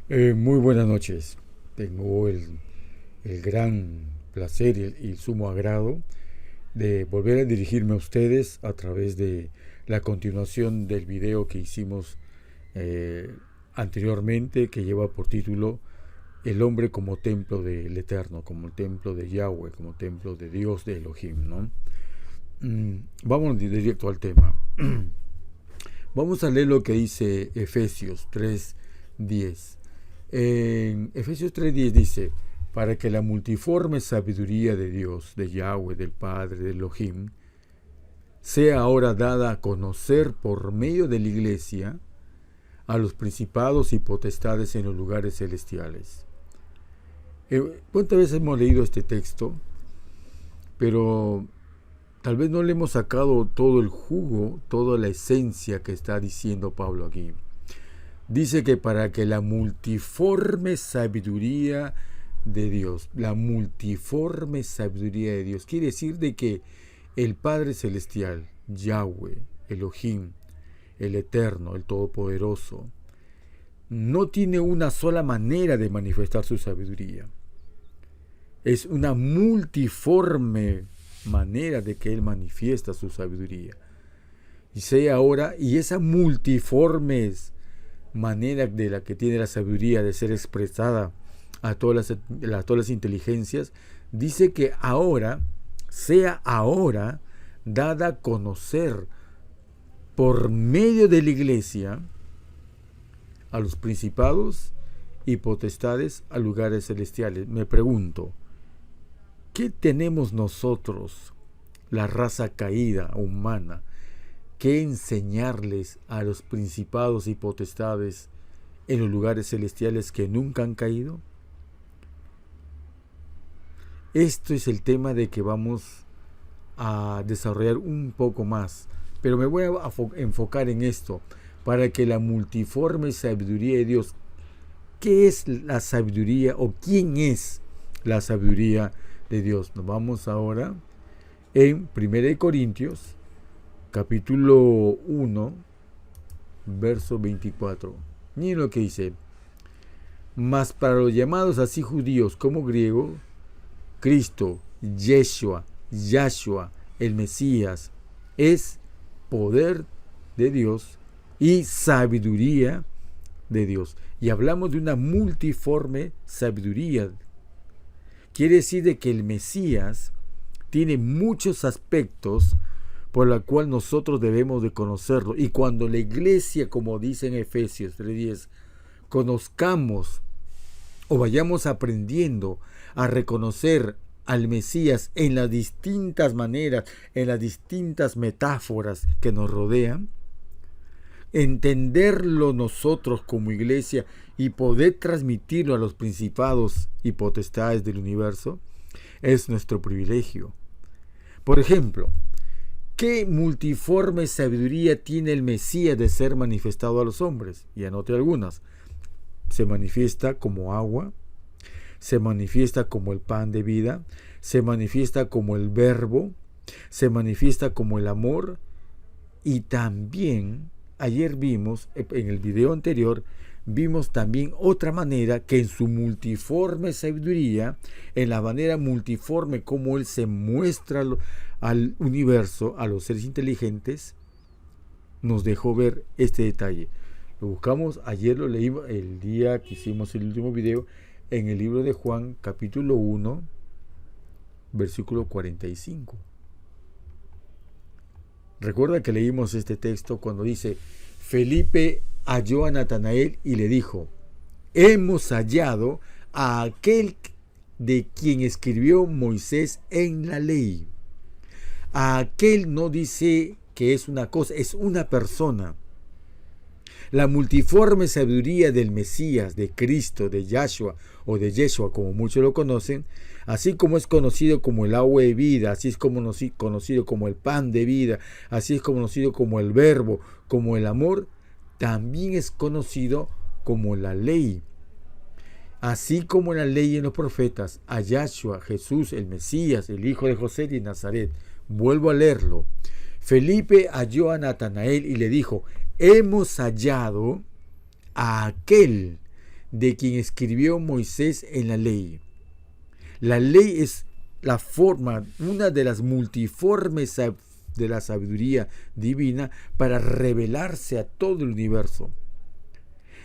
Muy buenas noches. Tengo el gran placer y el sumo agrado de volver a dirigirme a ustedes a través de la continuación del video que hicimos eh, anteriormente, que lleva por título El hombre como templo del Eterno, como templo de Yahweh, como templo de Dios, de Elohim, ¿no? Vamos directo al tema. Vamos a leer lo que dice Efesios 3:10. En Efesios 3:10 dice: para que la multiforme sabiduría de Dios, de Yahweh, del Padre, de Elohim, sea ahora dada a conocer por medio de la iglesia a los principados y potestades en los lugares celestiales. ¿Cuántas veces hemos leído este texto? Pero tal vez no le hemos sacado todo el jugo, toda la esencia que está diciendo Pablo aquí. Dice que para que la multiforme sabiduría de Dios, la multiforme sabiduría de Dios, quiere decir de que el Padre Celestial, Yahweh, Elohim, el Eterno, el Todopoderoso, no tiene una sola manera de manifestar su sabiduría. Es una multiforme manera de que Él manifiesta su sabiduría. Y sea ahora, y esa multiforme manera de la que tiene la sabiduría de ser expresada a todas las inteligencias, dice que ahora, sea ahora, dada a conocer por medio de la iglesia a los principados y potestades a lugares celestiales. Me pregunto, ¿qué tenemos nosotros, la raza caída humana, que enseñarles a los principados y potestades en los lugares celestiales que nunca han caído? Esto es el tema de que vamos a desarrollar un poco más, pero me voy a enfocar en esto, para que la multiforme sabiduría de Dios, ¿qué es la sabiduría o quién es la sabiduría de Dios? Nos vamos ahora en 1 Corintios capítulo 1, verso 24. Miren lo que dice: mas para los llamados así judíos como griegos, Cristo, Yeshua, el Mesías, es poder de Dios y sabiduría de Dios. Y hablamos de una multiforme sabiduría. Quiere decir de que el Mesías tiene muchos aspectos por la cual nosotros debemos de conocerlo. Y cuando la iglesia, como dice en Efesios 3:10, conozcamos o vayamos aprendiendo a reconocer al Mesías en las distintas maneras, en las distintas metáforas que nos rodean, entenderlo nosotros como iglesia y poder transmitirlo a los principados y potestades del universo, es nuestro privilegio. Por ejemplo, ¿qué multiforme sabiduría tiene el Mesías de ser manifestado a los hombres? Y anote algunas. Se manifiesta como agua, se manifiesta como el pan de vida, se manifiesta como el verbo, se manifiesta como el amor, y también ayer vimos, en el video anterior, vimos también otra manera que en su multiforme sabiduría, en la manera multiforme como Él se muestra al universo, a los seres inteligentes, nos dejó ver este detalle. Lo buscamos, ayer lo leímos el día que hicimos el último video, en el libro de Juan, capítulo 1, versículo 45. Recuerda que leímos este texto cuando dice: Felipe halló a Natanael y le dijo: hemos hallado a aquel de quien escribió Moisés en la ley. A aquel no dice que es una cosa, es una persona. La multiforme sabiduría del Mesías, de Cristo, de Yahshua o de Yeshua, como muchos lo conocen, así como es conocido como el agua de vida, así es como conocido como el pan de vida, así es conocido como el verbo, como el amor, también es conocido como la ley. Así como en la ley y en los profetas, a Yahshua, Jesús, el Mesías, el hijo de José de Nazaret. Vuelvo a leerlo. Felipe halló a Natanael y le dijo: hemos hallado a aquel de quien escribió Moisés en la ley. La ley es la forma, una de las multiformes de la sabiduría divina para revelarse a todo el universo.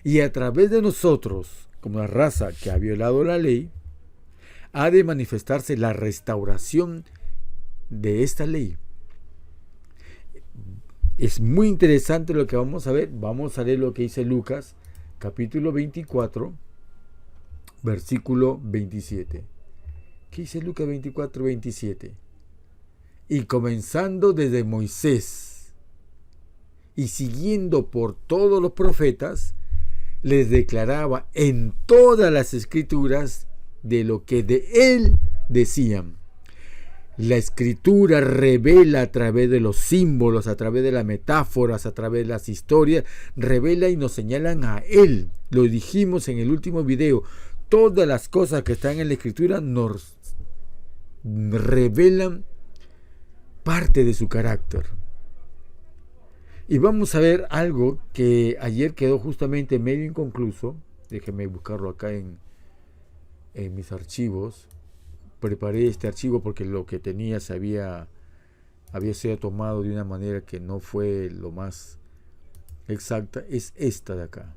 Y a través de nosotros, como la raza que ha violado la ley, ha de manifestarse la restauración de esta ley. Es muy interesante lo que vamos a ver. Vamos a leer lo que dice Lucas, capítulo 24, versículo 27. ¿Qué dice Lucas 24, 27? Y comenzando desde Moisés y siguiendo por todos los profetas, les declaraba en todas las escrituras de lo que de él decían. La escritura revela a través de los símbolos, a través de las metáforas, a través de las historias, revela y nos señalan a él. Lo dijimos en el último video. Todas las cosas que están en la escritura nos revelan parte de su carácter. Y vamos a ver algo que ayer quedó justamente medio inconcluso. Déjenme buscarlo acá en mis archivos. Preparé este archivo porque lo que tenía había sido tomado de una manera que no fue lo más exacta. Es esta de acá.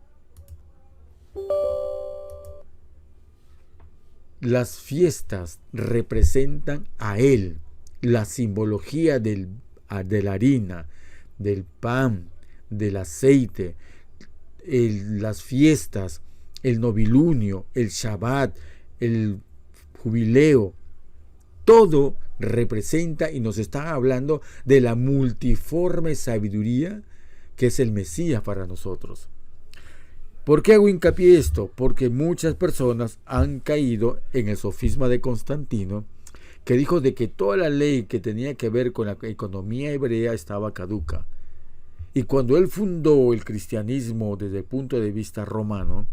Las fiestas representan a él, la simbología de la harina, del pan, del aceite, las fiestas, el novilunio, el Shabbat, el jubileo, todo representa y nos está hablando de la multiforme sabiduría que es el Mesías para nosotros. ¿Por qué hago hincapié en esto? Porque muchas personas han caído en el sofisma de Constantino, que dijo de que toda la ley que tenía que ver con la economía hebrea estaba caduca. Y cuando él fundó el cristianismo desde el punto de vista romano,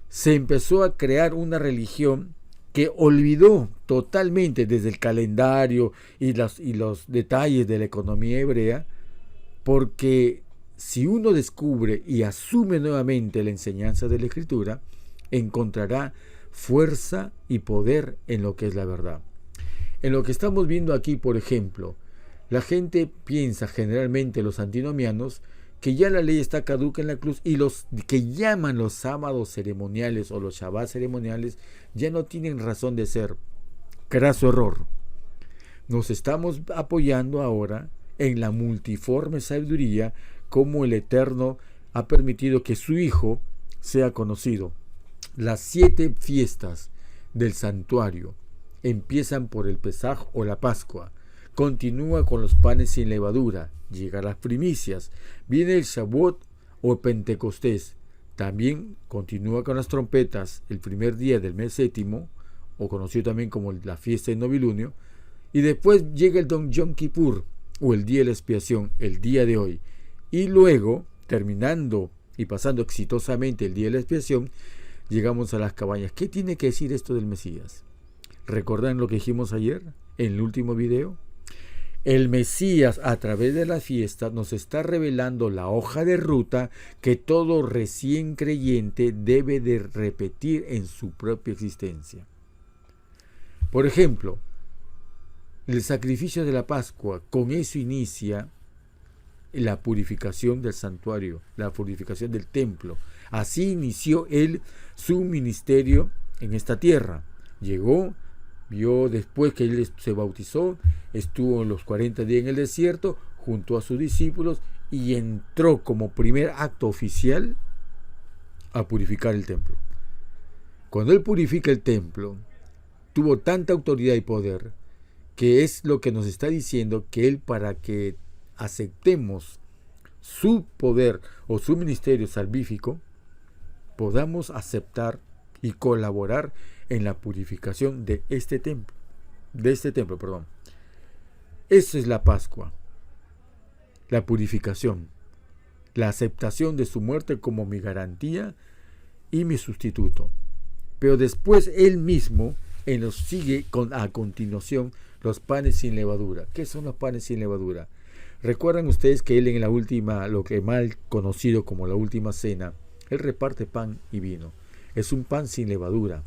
se empezó a crear una religión que olvidó totalmente desde el calendario y los detalles de la economía hebrea, porque si uno descubre y asume nuevamente la enseñanza de la Escritura, encontrará fuerza y poder en lo que es la verdad. En lo que estamos viendo aquí, por ejemplo, la gente piensa generalmente, los antinomianos, que ya la ley está caduca en la cruz y los que llaman los sábados ceremoniales o los Shabbat ceremoniales ya no tienen razón de ser. Craso error. Nos estamos apoyando ahora en la multiforme sabiduría como el Eterno ha permitido que su Hijo sea conocido. Las 7 fiestas del santuario empiezan por el Pesaj o la Pascua, continúa con los panes sin levadura, llega a las primicias, viene el Shavuot o Pentecostés, también continúa con las trompetas el primer día del mes séptimo, o conocido también como la fiesta del novilunio, y después llega el Yom Kippur o el día de la expiación, el día de hoy. Y luego, terminando y pasando exitosamente el día de la expiación, llegamos a las cabañas. ¿Qué tiene que decir esto del Mesías? ¿Recuerdan lo que dijimos ayer en el último video? El Mesías, a través de la fiesta, nos está revelando la hoja de ruta que todo recién creyente debe de repetir en su propia existencia. Por ejemplo, el sacrificio de la Pascua, con eso inicia la purificación del santuario, la purificación del templo. Así inició él su ministerio en esta tierra. Llegó, vio después que él se bautizó, estuvo los 40 días en el desierto junto a sus discípulos y entró como primer acto oficial a purificar el templo. Cuando él purifica el templo, tuvo tanta autoridad y poder que es lo que nos está diciendo que él, para que aceptemos su poder o su ministerio salvífico, podamos aceptar y colaborar en la purificación de este templo. Eso es la Pascua, la purificación, la aceptación de su muerte como mi garantía y mi sustituto. Pero después él mismo nos sigue a continuación los panes sin levadura. ¿Qué son los panes sin levadura? Recuerdan ustedes que él en la última, lo que mal conocido como la última cena, él reparte pan y vino. es un pan sin levadura.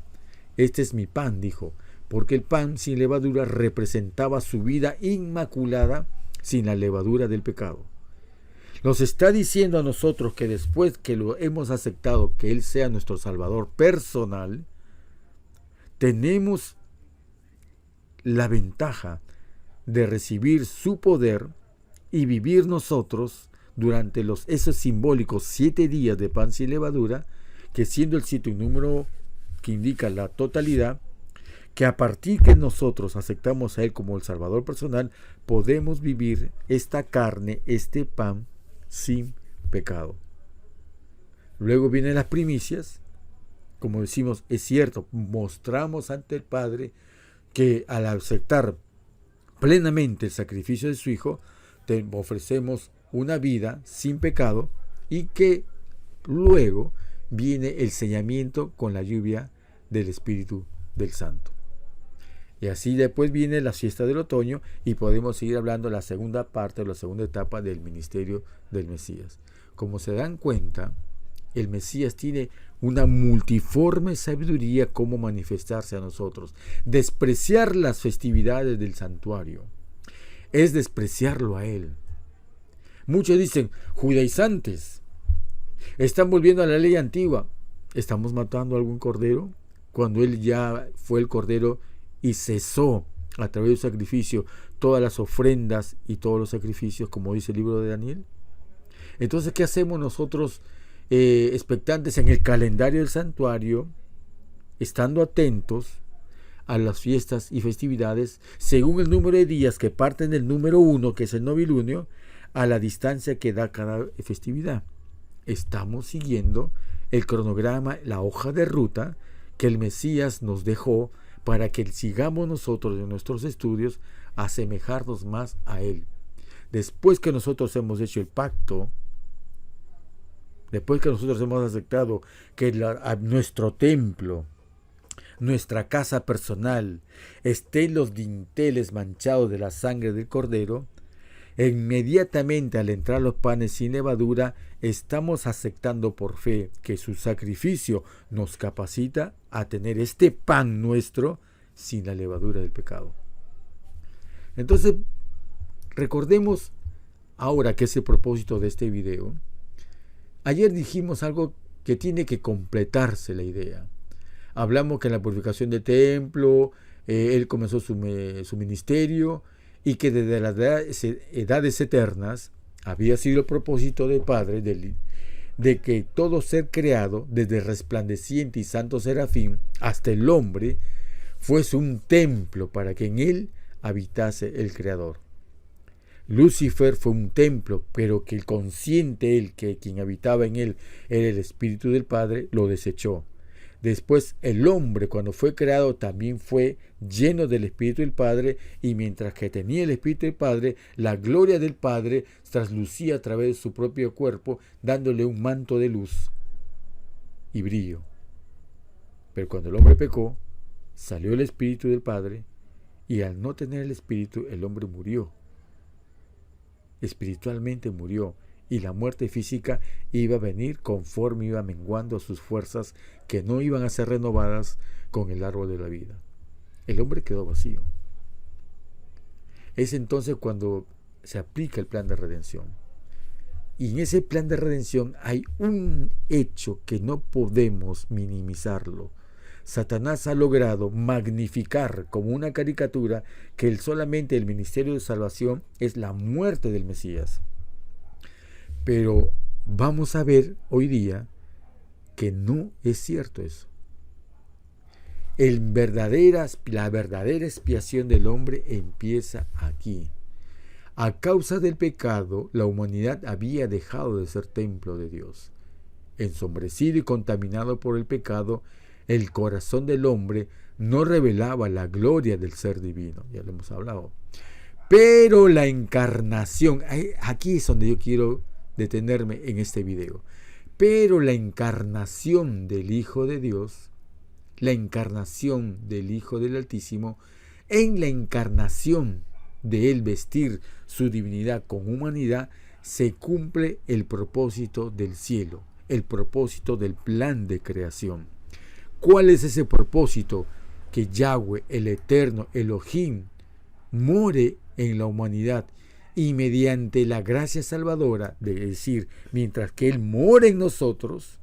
Este es mi pan, dijo, porque el pan sin levadura representaba su vida inmaculada sin la levadura del pecado. Nos está diciendo a nosotros que después que lo hemos aceptado, que Él sea nuestro Salvador personal, tenemos la ventaja de recibir su poder y vivir nosotros durante esos simbólicos 7 días de pan sin levadura, que siendo el 7 un número que indica la totalidad, que a partir que nosotros aceptamos a Él como el Salvador personal, podemos vivir esta carne, este pan, sin pecado. Luego vienen las primicias. Como decimos, es cierto, mostramos ante el Padre que al aceptar plenamente el sacrificio de su Hijo, te ofrecemos una vida sin pecado, y que luego viene el sellamiento con la lluvia del Espíritu del Santo. Y así después viene la fiesta del otoño y podemos seguir hablando de la segunda parte, o la segunda etapa del ministerio del Mesías. Como se dan cuenta, el Mesías tiene una multiforme sabiduría cómo manifestarse a nosotros. Despreciar las festividades del santuario es despreciarlo a Él. Muchos dicen, judaizantes, están volviendo a la ley antigua. ¿Estamos matando a algún cordero? Cuando Él ya fue el cordero y cesó a través del sacrificio todas las ofrendas y todos los sacrificios, como dice el libro de Daniel. Entonces, ¿qué hacemos nosotros expectantes en el calendario del santuario, estando atentos a las fiestas y festividades según el número de días que parten del número 1, que es el novilunio, a la distancia que da cada festividad? Estamos siguiendo el cronograma, la hoja de ruta que el Mesías nos dejó para que sigamos nosotros en nuestros estudios a asemejarnos más a Él. Después que nosotros hemos hecho el pacto, después que nosotros hemos aceptado que nuestro templo, nuestra casa personal, esté en los dinteles manchados de la sangre del Cordero, inmediatamente al entrar los panes sin levadura, estamos aceptando por fe que su sacrificio nos capacita a tener este pan nuestro sin la levadura del pecado. Entonces, recordemos ahora que es el propósito de este video. Ayer dijimos algo que tiene que completarse la idea. Hablamos que en la purificación del templo, Él comenzó su ministerio, y que desde las edades eternas había sido el propósito del Padre de que todo ser creado, desde el resplandeciente y santo serafín hasta el hombre, fuese un templo para que en él habitase el Creador. Lucifer fue un templo, pero que el consciente, quien habitaba en él, era el Espíritu del Padre, lo desechó. Después el hombre, cuando fue creado, también fue lleno del Espíritu del Padre, y mientras que tenía el Espíritu del Padre, la gloria del Padre traslucía a través de su propio cuerpo, dándole un manto de luz y brillo. Pero cuando el hombre pecó, salió el Espíritu del Padre, y al no tener el Espíritu, el hombre murió. Espiritualmente murió. Y la muerte física iba a venir conforme iba menguando sus fuerzas, que no iban a ser renovadas con el árbol de la vida. El hombre quedó vacío. Es entonces cuando se aplica el plan de redención. Y en ese plan de redención hay un hecho que no podemos minimizarlo. Satanás ha logrado magnificar como una caricatura que solamente el ministerio de salvación es la muerte del Mesías. Pero vamos a ver hoy día que no es cierto eso. La verdadera expiación del hombre empieza aquí. A causa del pecado, la humanidad había dejado de ser templo de Dios. Ensombrecido y contaminado por el pecado, el corazón del hombre no revelaba la gloria del ser divino. Ya lo hemos hablado. Pero la encarnación, aquí es donde yo quiero detenerme en este video. Pero la encarnación del Hijo de Dios, la encarnación del Hijo del Altísimo, en la encarnación de Él vestir su divinidad con humanidad, se cumple el propósito del cielo, el propósito del plan de creación. ¿Cuál es ese propósito? Que Yahweh, el Eterno, Elohim, more en la humanidad y mediante la gracia salvadora, de decir, mientras que Él mora en nosotros,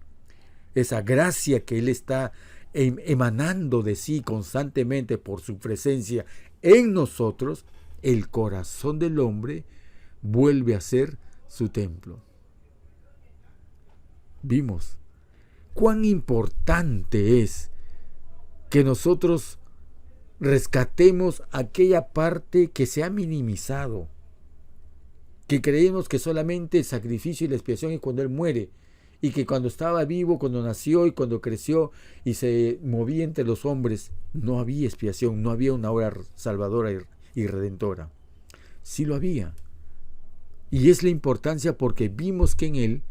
esa gracia que Él está emanando de sí constantemente por su presencia en nosotros, el corazón del hombre vuelve a ser su templo. Vimos cuán importante es que nosotros rescatemos aquella parte que se ha minimizado, que creemos que solamente el sacrificio y la expiación es cuando Él muere, y que cuando estaba vivo, cuando nació y cuando creció y se movía entre los hombres, no había expiación, no había una obra salvadora y redentora. Sí lo había. Y es la importancia porque vimos que en Él,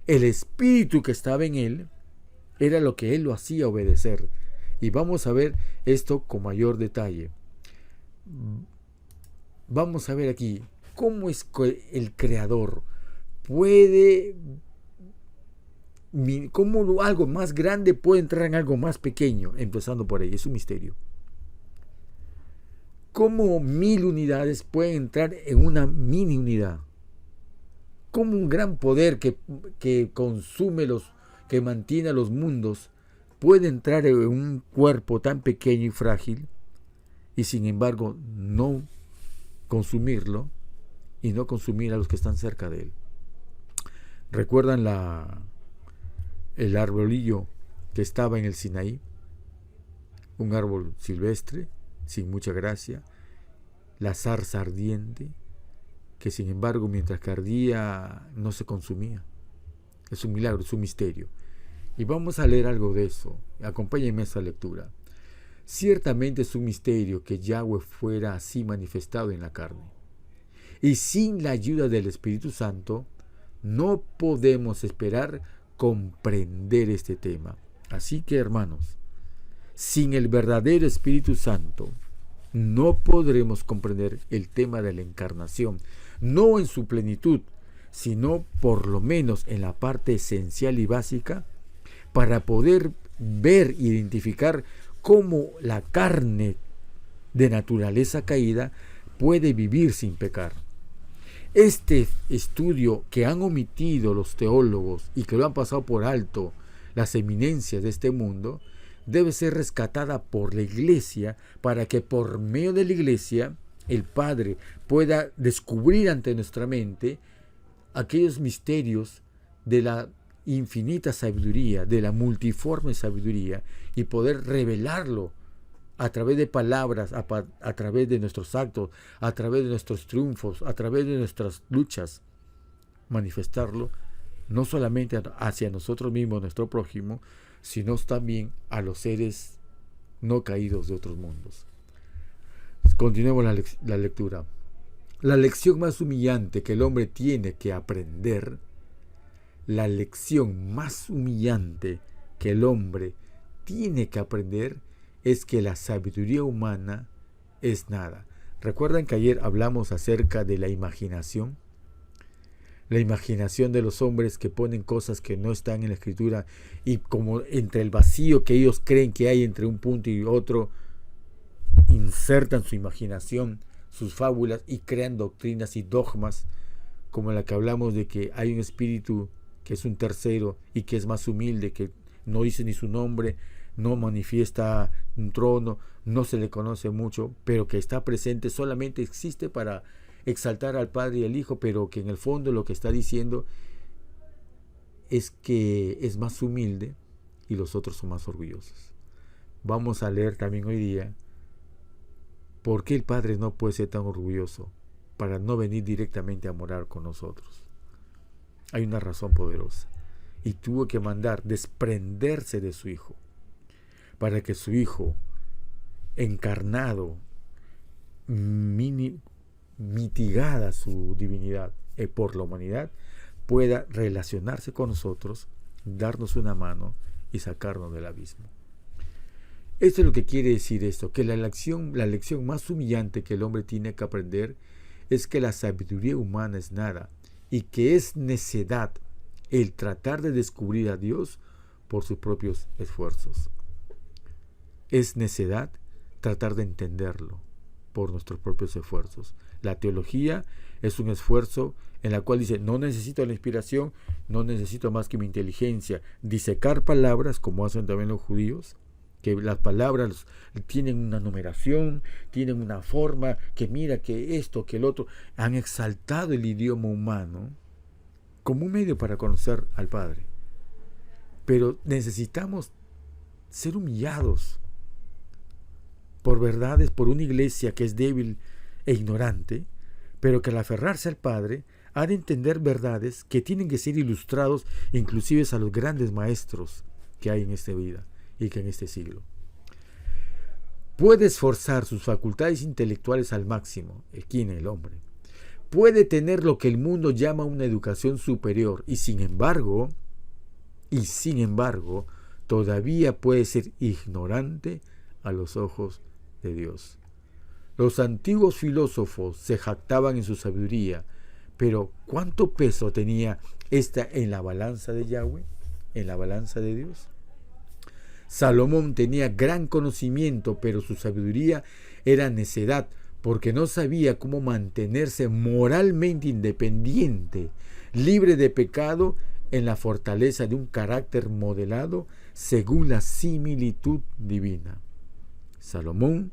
el Espíritu que estaba en Él, era lo que Él lo hacía obedecer. Y vamos a ver esto con mayor detalle. Vamos a ver aquí cómo es que el Creador puede, cómo algo más grande puede entrar en algo más pequeño, empezando por ahí. Es un misterio. Cómo 1000 unidades pueden entrar en una mini unidad. Cómo un gran poder que consume que mantiene a los mundos puede entrar en un cuerpo tan pequeño y frágil y sin embargo no consumirlo y no consumir a los que están cerca de él. ¿Recuerdan el arbolillo que estaba en el Sinaí? Un árbol silvestre, sin mucha gracia, la zarza ardiente, que sin embargo mientras que ardía no se consumía. Es un milagro, es un misterio. Y vamos a leer algo de eso. Acompáñenme a esta lectura. Ciertamente es un misterio que Yahweh fuera así manifestado en la carne. Y sin la ayuda del Espíritu Santo, no podemos esperar comprender este tema. Así que, hermanos, sin el verdadero Espíritu Santo, no podremos comprender el tema de la encarnación, no en su plenitud, sino por lo menos en la parte esencial y básica, para poder ver e identificar cómo la carne de naturaleza caída puede vivir sin pecar. Este estudio que han omitido los teólogos y que lo han pasado por alto las eminencias de este mundo, debe ser rescatada por la Iglesia para que por medio de la Iglesia el Padre pueda descubrir ante nuestra mente aquellos misterios de la infinita sabiduría, de la multiforme sabiduría, y poder revelarlo a través de palabras, a través de nuestros actos, a través de nuestros triunfos, a través de nuestras luchas, manifestarlo no solamente hacia nosotros mismos, nuestro prójimo, sino también a los seres no caídos de otros mundos. Continuemos la lectura. La lección más humillante que el hombre tiene que aprender, la lección más humillante que el hombre tiene que aprender es que la sabiduría humana es nada. ¿Recuerdan que ayer hablamos acerca de la imaginación? La imaginación de los hombres que ponen cosas que no están en la Escritura y como entre el vacío que ellos creen que hay entre un punto y otro, insertan su imaginación, sus fábulas y crean doctrinas y dogmas como la que hablamos de que hay un espíritu que es un tercero y que es más humilde, que no dice ni su nombre, no manifiesta un trono, no se le conoce mucho, pero que está presente, solamente existe para exaltar al Padre y al Hijo, pero que en el fondo lo que está diciendo es que es más humilde y los otros son más orgullosos. Vamos a leer también hoy día por qué el Padre no puede ser tan orgulloso para no venir directamente a morar con nosotros. Hay una razón poderosa, y tuvo que mandar desprenderse de su Hijo para que su Hijo encarnado, mitigada su divinidad por la humanidad, pueda relacionarse con nosotros, darnos una mano y sacarnos del abismo. Esto es lo que quiere decir esto, que la lección más humillante que el hombre tiene que aprender es que la sabiduría humana es nada y que es necedad el tratar de descubrir a Dios por sus propios esfuerzos. es necedad tratar de entenderlo por nuestros propios esfuerzos. La teología es un esfuerzo en la cual dice, no necesito la inspiración, no necesito más que mi inteligencia. Disecar palabras, como hacen también los judíos, que las palabras tienen una numeración, tienen una forma, que mira, que esto, que el otro. Han exaltado el idioma humano como un medio para conocer al Padre. Pero necesitamos ser humillados por verdades, por una iglesia que es débil e ignorante, pero que al aferrarse al Padre ha de entender verdades que tienen que ser ilustrados inclusive a los grandes maestros que hay en esta vida y que en este siglo. Puede esforzar sus facultades intelectuales al máximo, el hombre. Puede tener lo que el mundo llama una educación superior y sin embargo, todavía puede ser ignorante a los ojos de Dios. Los antiguos filósofos se jactaban en su sabiduría, pero ¿cuánto peso tenía esta en la balanza de Yahweh, en la balanza de Dios? Salomón tenía gran conocimiento, pero su sabiduría era necedad, porque no sabía cómo mantenerse moralmente independiente, libre de pecado, en la fortaleza de un carácter modelado según la similitud divina. Salomón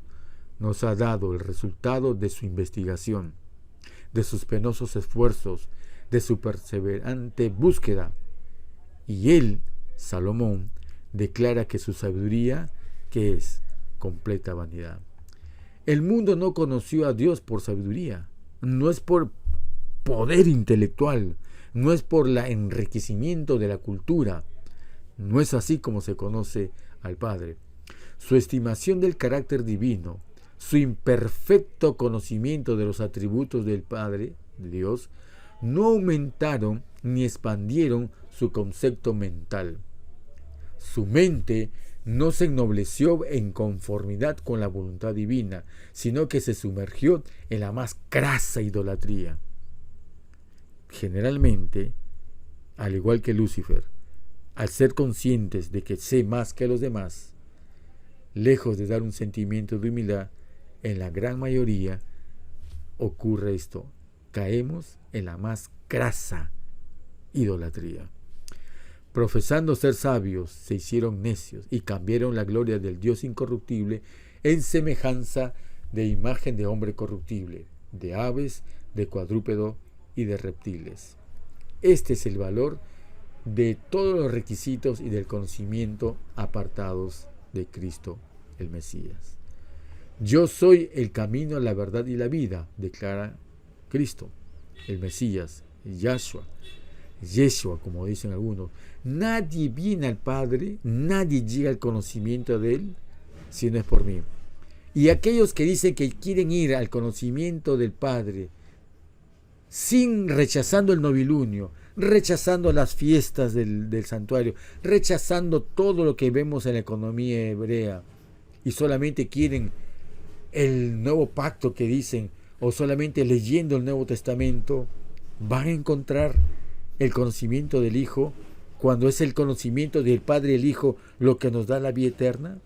nos ha dado el resultado de su investigación, de sus penosos esfuerzos, de su perseverante búsqueda. Y él, Salomón, declara que su sabiduría, que es completa vanidad. El mundo no conoció a Dios por sabiduría, no es por poder intelectual, no es por el enriquecimiento de la cultura, no es así como se conoce al Padre. Su estimación del carácter divino, su imperfecto conocimiento de los atributos del Padre, de Dios, no aumentaron ni expandieron su concepto mental. Su mente no se ennobleció en conformidad con la voluntad divina, sino que se sumergió en la más crasa idolatría. Generalmente, al igual que Lucifer, al ser conscientes de que sé más que los demás, lejos de dar un sentimiento de humildad, en la gran mayoría ocurre esto: caemos en la más crasa idolatría. Profesando ser sabios, se hicieron necios y cambiaron la gloria del Dios incorruptible en semejanza de imagen de hombre corruptible, de aves, de cuadrúpedo y de reptiles. Este es el valor de todos los requisitos y del conocimiento apartados de Cristo el Mesías. Yo soy el camino, la verdad y la vida, declara Cristo, el Mesías, Yeshua, como dicen algunos. Nadie viene al Padre, nadie llega al conocimiento de Él, si no es por mí. Y aquellos que dicen que quieren ir al conocimiento del Padre, rechazando el novilunio, rechazando las fiestas del santuario, rechazando todo lo que vemos en la economía hebrea, y solamente quieren el nuevo pacto que dicen, o solamente leyendo el Nuevo Testamento, van a encontrar el conocimiento del Hijo, cuando es el conocimiento del Padre y el Hijo lo que nos da la vida eterna.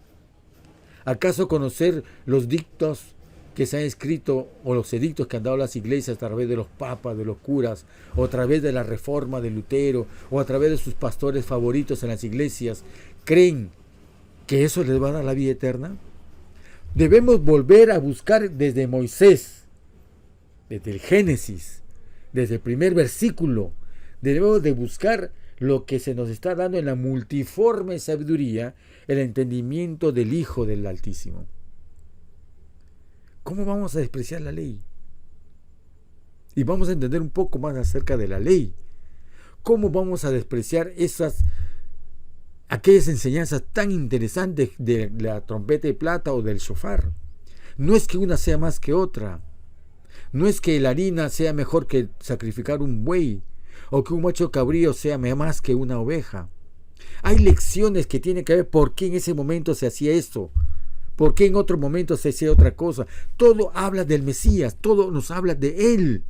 ¿Acaso conocer los dictos que se han escrito o los edictos que han dado las iglesias a través de los papas, de los curas, o a través de la reforma de Lutero, o a través de sus pastores favoritos en las iglesias, creen que eso les va a dar la vida eterna? Debemos volver a buscar desde Moisés, desde el Génesis, desde el primer versículo. Debemos de buscar lo que se nos está dando en la multiforme sabiduría, el entendimiento del Hijo del Altísimo. ¿Cómo vamos a despreciar la ley? Y vamos a entender un poco más acerca de la ley. ¿Cómo vamos a despreciar aquellas enseñanzas tan interesantes de la trompeta de plata o del shofar? No es que una sea más que otra. No es que la harina sea mejor que sacrificar un buey, o que un macho cabrío sea más que una oveja. Hay lecciones que tienen que ver por qué en ese momento se hacía esto, por qué en otro momento se hacía otra cosa. Todo habla del Mesías, todo nos habla de Él.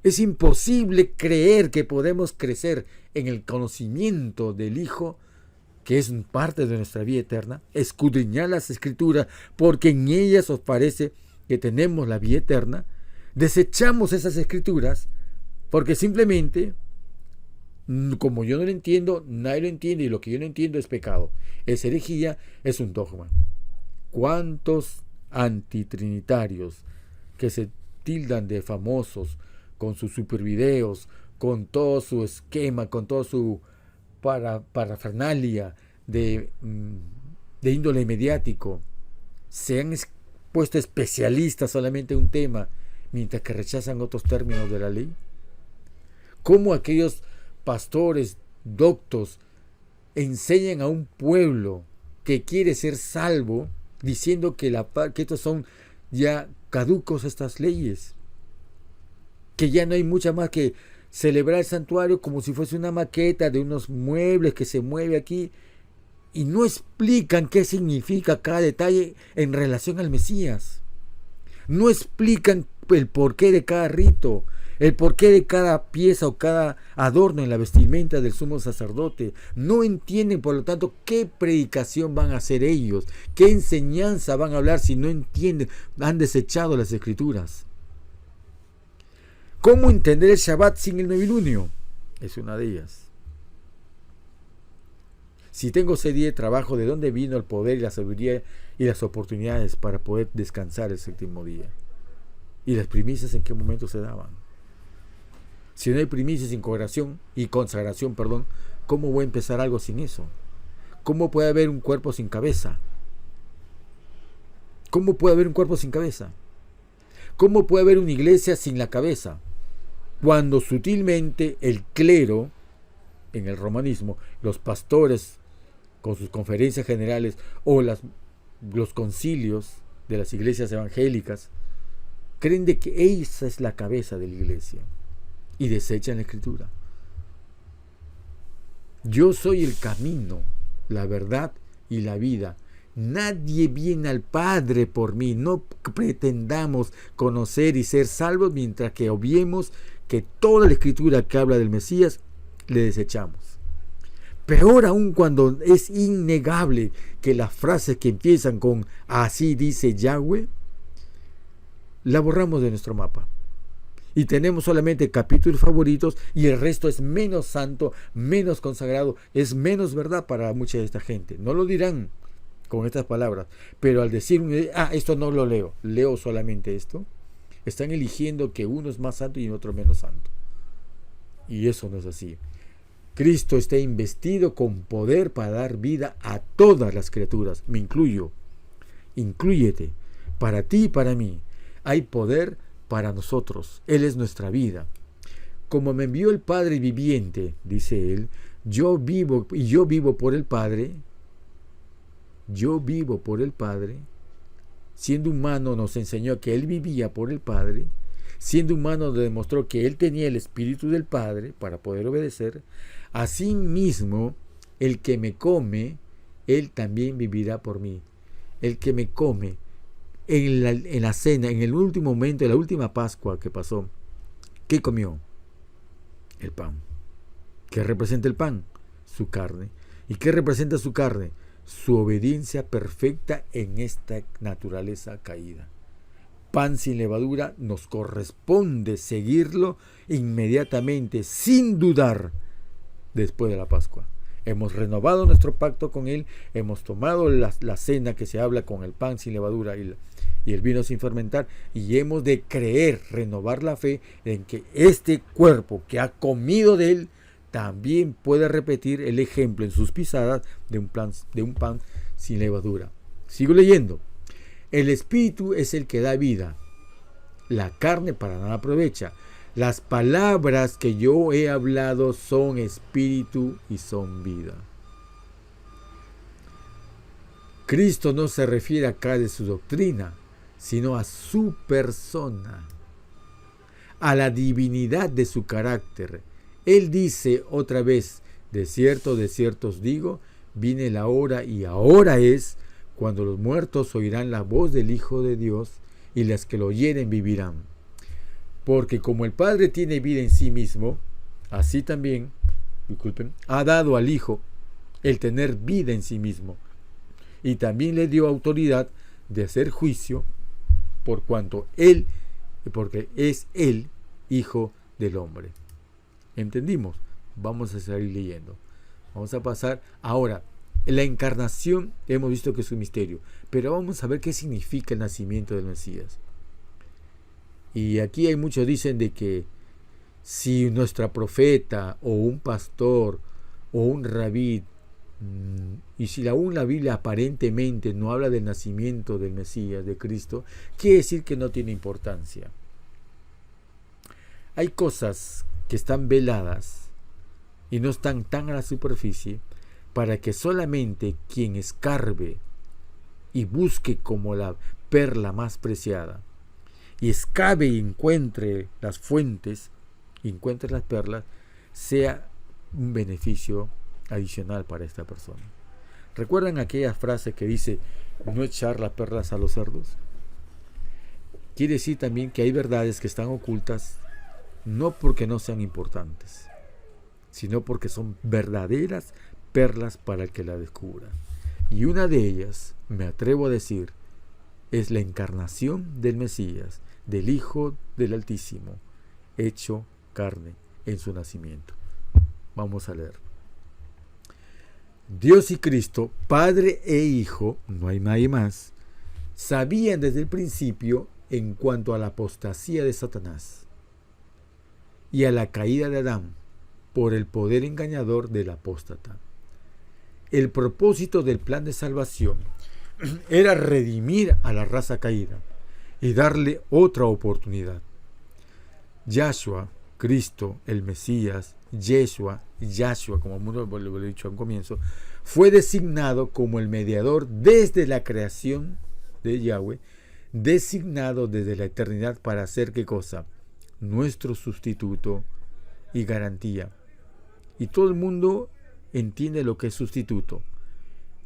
Es imposible creer que podemos crecer en el conocimiento del Hijo que es parte de nuestra vida eterna, escudriñar las Escrituras, porque en ellas os parece que tenemos la vida eterna, desechamos esas Escrituras, porque simplemente, como yo no lo entiendo, nadie lo entiende, y lo que yo no entiendo es pecado, es herejía, es un dogma. ¿Cuántos antitrinitarios que se tildan de famosos con sus supervideos, con todo su esquema, con todo su parafernalia de índole mediático, se han puesto especialistas solamente en un tema, mientras que rechazan otros términos de la ley? ¿Cómo aquellos pastores doctos enseñan a un pueblo que quiere ser salvo, diciendo que estos son ya caducos estas leyes, que ya no hay mucha más que celebrar el santuario como si fuese una maqueta de unos muebles que se mueve aquí, y no explican qué significa cada detalle en relación al Mesías? No explican el porqué de cada rito, el porqué de cada pieza o cada adorno en la vestimenta del sumo sacerdote. No entienden, por lo tanto, qué predicación van a hacer ellos, qué enseñanza van a hablar si no entienden, han desechado las Escrituras. ¿Cómo entender el Shabbat sin el novilunio? Es una de ellas. Si tengo ese día de trabajo, ¿de dónde vino el poder y la sabiduría y las oportunidades para poder descansar el séptimo día? ¿Y las primicias en qué momento se daban? Si no hay primicias y consagración, ¿cómo voy a empezar algo sin eso? ¿Cómo puede haber un cuerpo sin cabeza? ¿Cómo puede haber un cuerpo sin cabeza? ¿Cómo puede haber una iglesia sin la cabeza? Cuando sutilmente el clero, en el romanismo, los pastores con sus conferencias generales o los concilios de las iglesias evangélicas, creen de que esa es la cabeza de la iglesia y desechan la Escritura. Yo soy el camino, la verdad y la vida. Nadie viene al Padre por mí. No pretendamos conocer y ser salvos mientras que obviemos que toda la Escritura que habla del Mesías le desechamos. Peor aún cuando es innegable que las frases que empiezan con así dice Yahweh, la borramos de nuestro mapa. Y tenemos solamente capítulos favoritos y el resto es menos santo, menos consagrado, es menos verdad para mucha de esta gente. No lo dirán con estas palabras, pero al decir, esto no lo leo solamente esto, están eligiendo que uno es más santo y otro menos santo. Y eso no es así. Cristo está investido con poder para dar vida a todas las criaturas. Me incluyo. Inclúyete. Para ti y para mí. Hay poder para nosotros. Él es nuestra vida. Como me envió el Padre viviente, dice él, yo vivo por el Padre. Yo vivo por el Padre. Siendo humano nos enseñó que él vivía por el Padre. Siendo humano demostró que él tenía el Espíritu del Padre para poder obedecer. Asimismo, el que me come, él también vivirá por mí. El que me come en la cena, en el último momento, en la última Pascua que pasó, ¿qué comió? El pan. ¿Qué representa el pan? Su carne. ¿Y qué representa su carne? Su obediencia perfecta en esta naturaleza caída. Pan sin levadura, nos corresponde seguirlo inmediatamente, sin dudar, después de la Pascua. Hemos renovado nuestro pacto con Él, hemos tomado la cena que se habla con el pan sin levadura y el vino sin fermentar, y hemos de creer, renovar la fe en que este cuerpo que ha comido de Él también puede repetir el ejemplo en sus pisadas de un pan sin levadura. Sigo leyendo. El Espíritu es el que da vida. La carne para nada aprovecha. Las palabras que yo he hablado son espíritu y son vida. Cristo no se refiere acá de su doctrina, sino a su persona, a la divinidad de su carácter. Él dice otra vez, de cierto os digo, viene la hora y ahora es, cuando los muertos oirán la voz del Hijo de Dios y las que lo oyeren vivirán. Porque como el Padre tiene vida en sí mismo, así también, ha dado al Hijo el tener vida en sí mismo. Y también le dio autoridad de hacer juicio porque es el Hijo del Hombre. ¿Entendimos? Vamos a seguir leyendo. Vamos a pasar ahora. La encarnación hemos visto que es un misterio, pero vamos a ver qué significa el nacimiento del Mesías. Y aquí hay muchos dicen de que si nuestra profeta o un pastor o un rabí, y si aún la Biblia aparentemente no habla del nacimiento del Mesías, de Cristo, quiere decir que no tiene importancia. Hay cosas que están veladas y no están tan a la superficie para que solamente quien escarbe y busque como la perla más preciada y escabe y encuentre las fuentes, encuentre las perlas, sea un beneficio adicional para esta persona. ¿Recuerdan aquella frase que dice no echar las perlas a los cerdos? Quiere decir también que hay verdades que están ocultas no porque no sean importantes, sino porque son verdaderas perlas para el que la descubra. Y una de ellas, me atrevo a decir, es la encarnación del Mesías, del Hijo del Altísimo, hecho carne en su nacimiento. Vamos a leer. Dios y Cristo, Padre e Hijo, no hay nadie más, sabían desde el principio en cuanto a la apostasía de Satanás y a la caída de Adán por el poder engañador del apóstata. El propósito del plan de salvación era redimir a la raza caída y darle otra oportunidad. Yahshua, Cristo, el Mesías, Yeshua, como lo he dicho al comienzo, fue designado como el mediador desde la creación de Yahweh, designado desde la eternidad para hacer ¿qué cosa? Nuestro sustituto y garantía. Y todo el mundo entiende lo que es sustituto.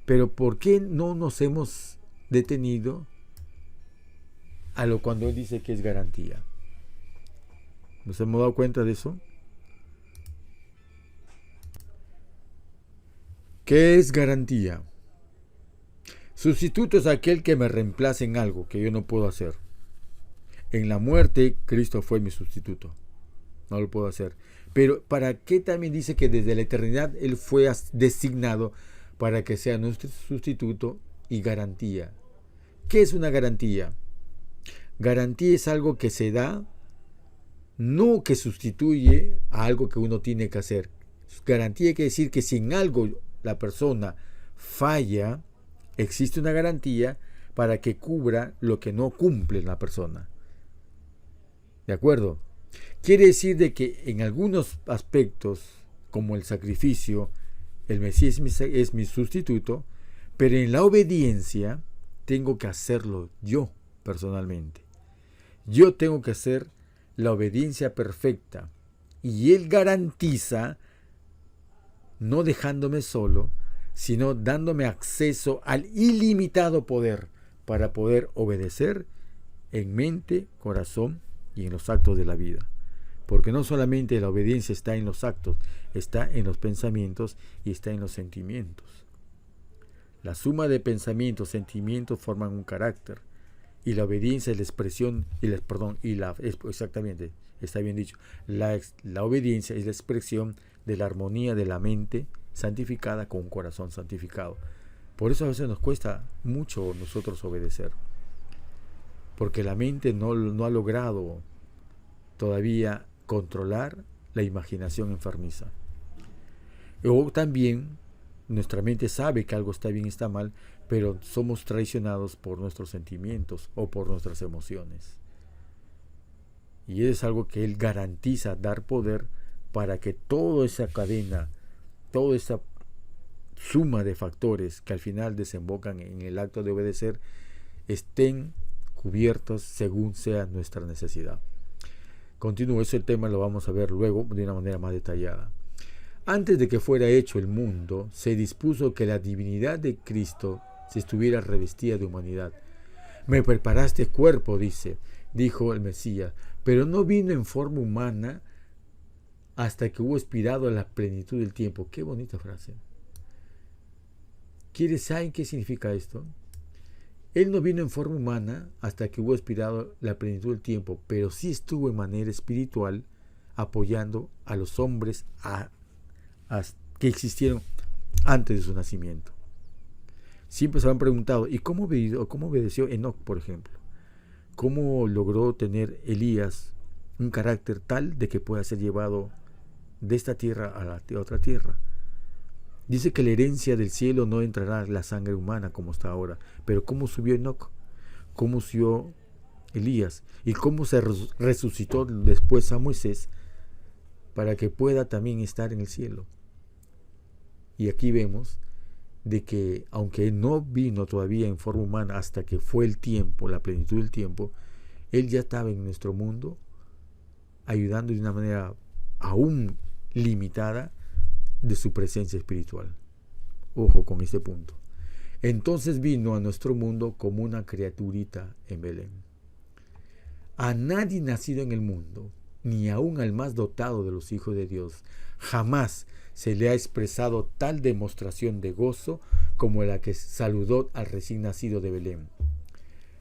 Pero ¿por qué no nos hemos detenido a lo cuando él dice que es garantía? ¿Nos hemos dado cuenta de eso? ¿Qué es garantía? Sustituto es aquel que me reemplaza en algo que yo no puedo hacer. En la muerte, Cristo fue mi sustituto. No lo puedo hacer. Pero ¿para qué también dice que desde la eternidad Él fue designado para que sea nuestro sustituto y garantía? ¿Qué es una garantía? Garantía es algo que se da, no que sustituye a algo que uno tiene que hacer. Garantía quiere decir que si en algo la persona falla, existe una garantía para que cubra lo que no cumple la persona. ¿De acuerdo? Quiere decir de que en algunos aspectos, como el sacrificio, el Mesías es mi sustituto, pero en la obediencia tengo que hacerlo yo personalmente. Yo tengo que hacer la obediencia perfecta y Él garantiza no dejándome solo, sino dándome acceso al ilimitado poder para poder obedecer en mente, corazón y en los actos de la vida. Porque no solamente la obediencia está en los actos, está en los pensamientos y está en los sentimientos. La suma de pensamientos, sentimientos forman un carácter. Y la obediencia es la expresión, exactamente, está bien dicho. La obediencia es la expresión de la armonía de la mente santificada con un corazón santificado. Por eso a veces nos cuesta mucho nosotros obedecer. Porque la mente no ha logrado todavía controlar la imaginación enfermiza. O también nuestra mente sabe que algo está bien y está mal, pero somos traicionados por nuestros sentimientos o por nuestras emociones. Y es algo que Él garantiza dar poder para que toda esa cadena, toda esa suma de factores que al final desembocan en el acto de obedecer, estén cubiertos según sea nuestra necesidad. Continúo, ese tema lo vamos a ver luego de una manera más detallada. Antes de que fuera hecho el mundo, se dispuso que la divinidad de Cristo se estuviera revestida de humanidad. Me preparaste cuerpo, dijo el Mesías, pero no vino en forma humana hasta que hubo expirado la plenitud del tiempo. Qué bonita frase. ¿Saben qué significa esto? Él no vino en forma humana hasta que hubo expirado la plenitud del tiempo, pero sí estuvo en manera espiritual apoyando a los hombres que existieron antes de su nacimiento. Siempre se han preguntado, ¿y cómo obedeció Enoc, por ejemplo? ¿Cómo logró tener Elías un carácter tal de que pueda ser llevado de esta tierra a la otra tierra? Dice que la herencia del cielo no entrará la sangre humana como está ahora. Pero ¿cómo subió Enoc? ¿Cómo subió Elías? ¿Y cómo se resucitó después a Moisés para que pueda también estar en el cielo? Y aquí vemos de que aunque él no vino todavía en forma humana hasta que fue el tiempo, la plenitud del tiempo, él ya estaba en nuestro mundo ayudando de una manera aún limitada de su presencia espiritual. Ojo con este punto. Entonces vino a nuestro mundo como una criaturita en Belén. A nadie nacido en el mundo, ni aún al más dotado de los hijos de Dios, jamás se le ha expresado tal demostración de gozo como la que saludó al recién nacido de Belén.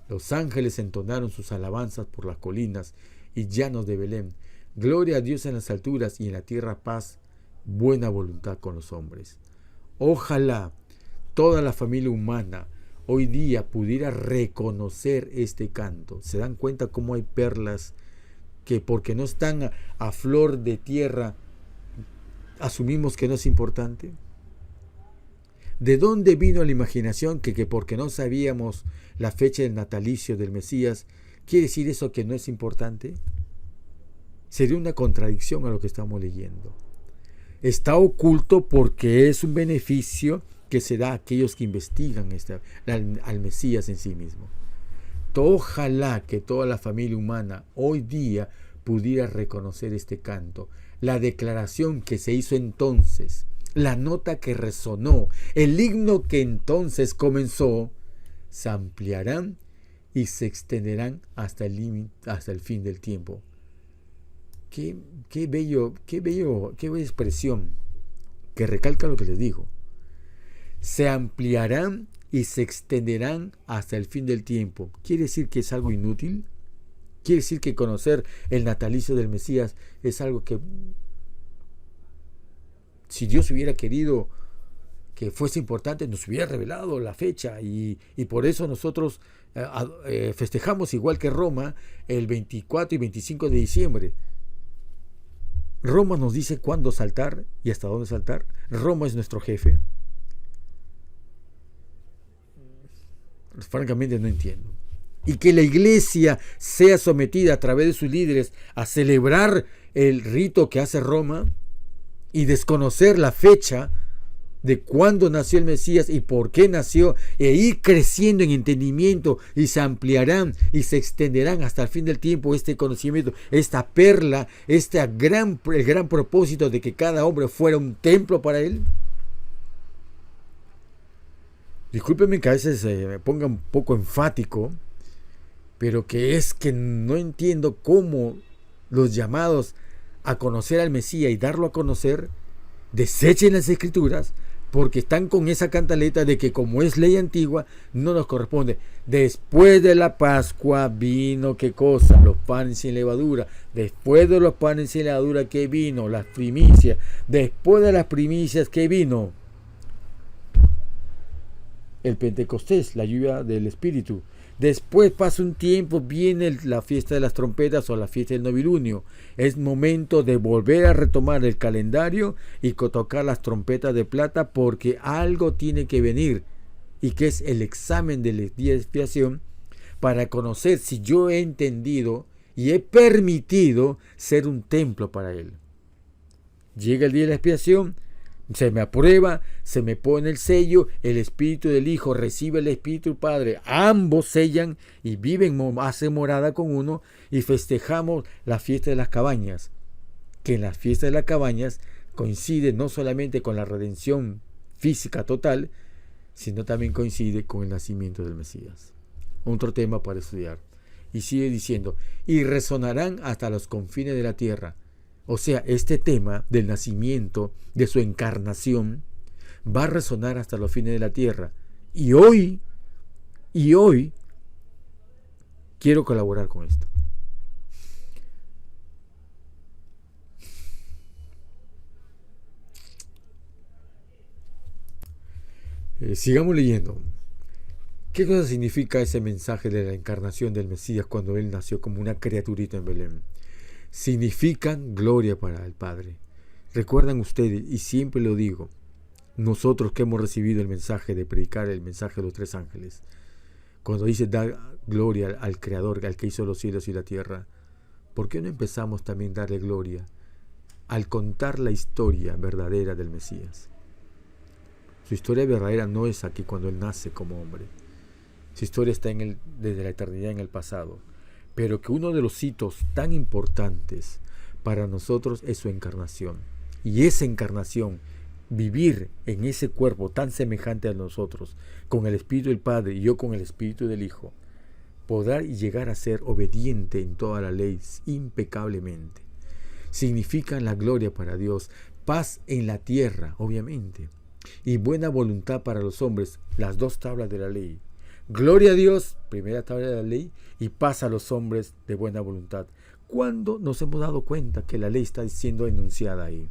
Los ángeles entonaron sus alabanzas por las colinas y llanos de Belén. Gloria a Dios en las alturas y en la tierra paz, buena voluntad con los hombres. Ojalá toda la familia humana hoy día pudiera reconocer este canto. ¿Se dan cuenta cómo hay perlas que porque no están a flor de tierra asumimos que no es importante? ¿De dónde vino la imaginación que porque no sabíamos la fecha del natalicio del Mesías, quiere decir eso que no es importante? Sería una contradicción a lo que estamos leyendo. Está oculto porque es un beneficio que se da a aquellos que investigan al Mesías en sí mismo. Ojalá que toda la familia humana hoy día pudiera reconocer este canto, la declaración que se hizo entonces, la nota que resonó, el himno que entonces comenzó, se ampliarán y se extenderán hasta el fin del tiempo. Qué bella expresión que recalca lo que les digo. Se ampliarán y se extenderán hasta el fin del tiempo. ¿Quiere decir que es algo inútil? ¿Quiere decir que conocer el natalicio del Mesías es algo que, si Dios hubiera querido que fuese importante, nos hubiera revelado la fecha y por eso nosotros festejamos igual que Roma el 24 y 25 de diciembre? Roma nos dice cuándo saltar y hasta dónde saltar. Roma es nuestro jefe. Francamente no entiendo. Y que la iglesia sea sometida a través de sus líderes a celebrar el rito que hace Roma y desconocer la fecha de cuándo nació el Mesías y por qué nació, e ir creciendo en entendimiento, y se ampliarán y se extenderán hasta el fin del tiempo este conocimiento, esta perla, el gran propósito de que cada hombre fuera un templo para él. Discúlpenme que a veces me ponga un poco enfático, pero que no entiendo cómo los llamados a conocer al Mesías y darlo a conocer desechen las escrituras porque están con esa cantaleta de que como es ley antigua no nos corresponde. Después de la Pascua vino ¿qué cosa? Los panes sin levadura. Después de los panes sin levadura, ¿qué vino? Las primicias. Después de las primicias, ¿qué vino? El Pentecostés, la lluvia del Espíritu. Después pasa un tiempo, viene la fiesta de las trompetas o la fiesta del novilunio. Es momento de volver a retomar el calendario y tocar las trompetas de plata porque algo tiene que venir y que es el examen del día de expiación para conocer si yo he entendido y he permitido ser un templo para él. Llega el día de la expiación. Se me aprueba, se me pone el sello, el Espíritu del Hijo recibe el Espíritu del Padre, ambos sellan y viven, hacen morada con uno y festejamos la fiesta de las cabañas, que en la fiesta de las cabañas coincide no solamente con la redención física total, sino también coincide con el nacimiento del Mesías. Otro tema para estudiar. Y sigue diciendo, y resonarán hasta los confines de la tierra. O sea, este tema del nacimiento, de su encarnación, va a resonar hasta los fines de la tierra. Y hoy quiero colaborar con esto. Sigamos leyendo. ¿Qué cosa significa ese mensaje de la encarnación del Mesías cuando Él nació como una criaturita en Belén? Significan gloria para el Padre. Recuerdan ustedes, y siempre lo digo, nosotros que hemos recibido el mensaje de predicar el mensaje de los tres ángeles, cuando dice dar gloria al Creador, al que hizo los cielos y la tierra, ¿por qué no empezamos también a darle gloria al contar la historia verdadera del Mesías? Su historia verdadera no es aquí cuando Él nace como hombre. Su historia está desde la eternidad en el pasado. Pero que uno de los hitos tan importantes para nosotros es su encarnación. Y esa encarnación, vivir en ese cuerpo tan semejante a nosotros, con el Espíritu del Padre y yo con el Espíritu del Hijo, podrá llegar a ser obediente en toda la ley impecablemente. Significan la gloria para Dios, paz en la tierra, obviamente, y buena voluntad para los hombres, las dos tablas de la ley. Gloria a Dios, primera tabla de la ley, y paz a los hombres de buena voluntad. ¿Cuándo nos hemos dado cuenta que la ley está siendo enunciada ahí?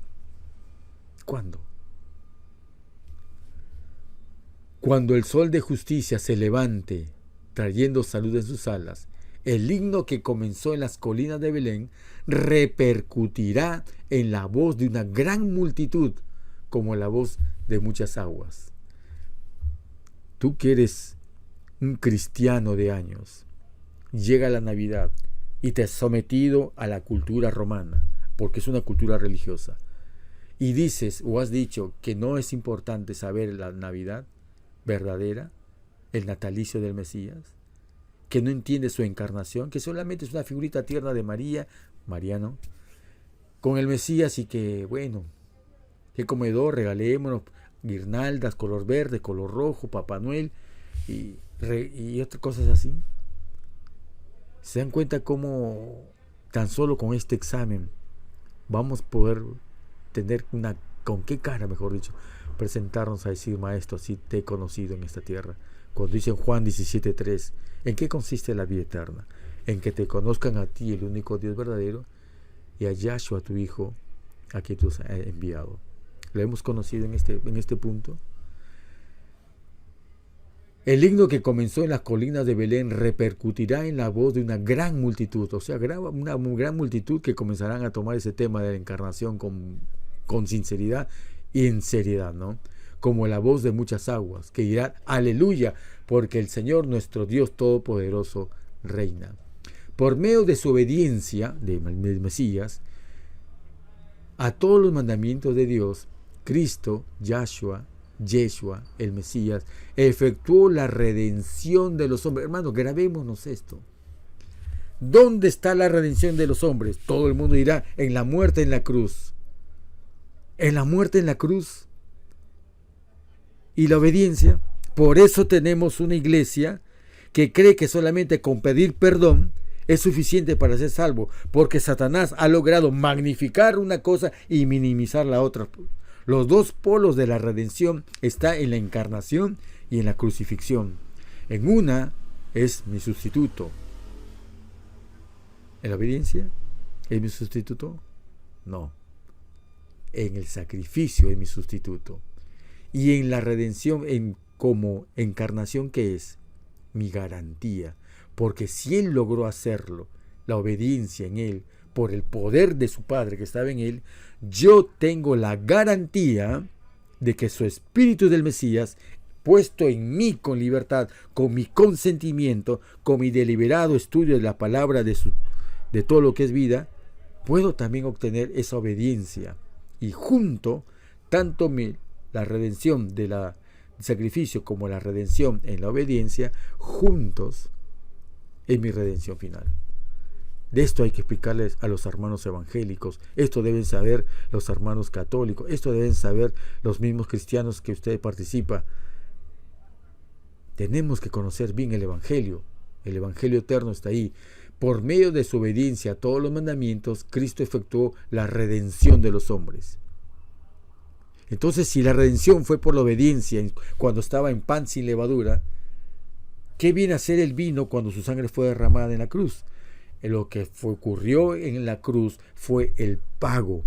¿Cuándo? Cuando el sol de justicia se levante, trayendo salud en sus alas, el himno que comenzó en las colinas de Belén repercutirá en la voz de una gran multitud, como la voz de muchas aguas. Tú que eres un cristiano de años, llega la Navidad y te has sometido a la cultura romana, porque es una cultura religiosa, y dices o has dicho que no es importante saber la Navidad verdadera, el natalicio del Mesías, que no entiende su encarnación, que solamente es una figurita tierna de Mariano, con el Mesías, y que, bueno, qué comedor, regalémonos guirnaldas, color verde, color rojo, Papá Noel y otras cosas así. ¿Se dan cuenta cómo tan solo con este examen vamos a poder tener con qué cara, mejor dicho, presentarnos a decir: Maestro, así te he conocido en esta tierra? Cuando dice en Juan 17:3, ¿en qué consiste la vida eterna? En que te conozcan a ti, el único Dios verdadero, y a Yahshua, tu Hijo, a quien tú has enviado. ¿Lo hemos conocido en este punto? El himno que comenzó en las colinas de Belén repercutirá en la voz de una gran multitud, o sea, una gran multitud que comenzarán a tomar ese tema de la encarnación con sinceridad y en seriedad, ¿no? Como la voz de muchas aguas, que dirán: aleluya, porque el Señor nuestro Dios Todopoderoso reina. Por medio de su obediencia, del Mesías, a todos los mandamientos de Dios, Cristo, Yeshua, el Mesías, efectuó la redención de los hombres. Hermanos, grabémonos esto. ¿Dónde está la redención de los hombres? Todo el mundo dirá: en la muerte en la cruz. En la muerte en la cruz. Y la obediencia. Por eso tenemos una iglesia que cree que solamente con pedir perdón es suficiente para ser salvo, porque Satanás ha logrado magnificar una cosa y minimizar la otra. Los dos polos de la redención están en la encarnación y en la crucifixión. En una es mi sustituto. ¿En la obediencia es mi sustituto? No. En el sacrificio es mi sustituto. Y en la redención, como encarnación, ¿qué es? Mi garantía. Porque si Él logró hacerlo, la obediencia en Él, por el poder de su Padre que estaba en Él, yo tengo la garantía de que su Espíritu del Mesías, puesto en mí con libertad, con mi consentimiento, con mi deliberado estudio de la palabra de todo lo que es vida, puedo también obtener esa obediencia. Y junto, tanto la redención del sacrificio como la redención en la obediencia, juntos es mi redención final. De esto hay que explicarles a los hermanos evangélicos. Esto deben saber los hermanos católicos. Esto deben saber los mismos cristianos que usted participa. Tenemos que conocer bien el evangelio. El evangelio eterno está ahí. Por medio de su obediencia a todos los mandamientos, Cristo efectuó la redención de los hombres. Entonces, si la redención fue por la obediencia cuando estaba en pan sin levadura, ¿qué viene a ser el vino cuando su sangre fue derramada en la cruz? Lo que ocurrió en la cruz fue el pago,